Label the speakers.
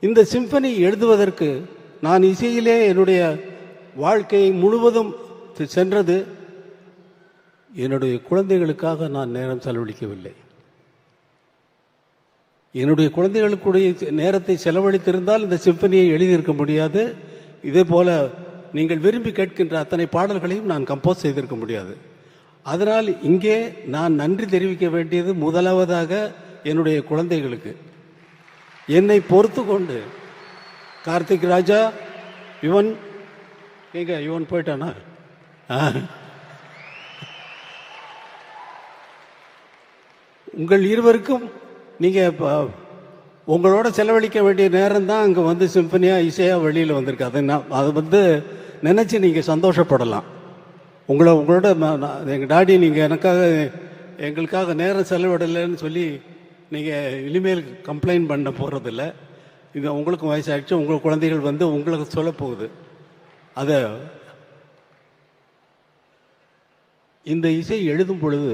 Speaker 1: இந்த சிம்பனி எழுதுவதற்கு நான் இசையிலே என்னுடைய வாழ்க்கையை முழுவதும் சென்றது. என்னுடைய குழந்தைகளுக்காக நான் நேரம் செலவழிக்கவில்லை. என்னுடைய குழந்தைகளுக்குடைய நேரத்தை செலவழித்திருந்தால் இந்த சிம்பனியை எழுதியிருக்க முடியாது. இதே போல நீங்கள் விரும்பி கேட்கின்ற அத்தனை பாடல்களையும் நான் கம்போஸ் செய்திருக்க முடியாது. அதனால் இங்கே நான் நன்றி தெரிவிக்க வேண்டியது முதலாவதாக என்னுடைய குழந்தைகளுக்கு. என்னை பொறுத்து கொண்டு கார்த்திக் ராஜா, யுவன் எங்க யுவன் போயிட்டானா? உங்கள் இருவருக்கும் நீங்கள் உங்களோட செலவழிக்க வேண்டிய நேரம் தான் அங்கே வந்து சிம்பனியாக இசையாக வெளியில் வந்திருக்கு. அதை நினச்சி நீங்கள் சந்தோஷப்படலாம். உங்களோட எங்கள் டாடி நீங்கள் எங்களுக்காக நேரம் செலவிடலைன்னு சொல்லி நீங்கள் இனிமேல் கம்ப்ளைண்ட் பண்ண போகிறதில்ல. இது உங்களுக்கும் வயசாகிடுச்சு, உங்கள் குழந்தைகள் வந்து உங்களுக்கு சொல்ல போகுது. இந்த இசை எழுதும் பொழுது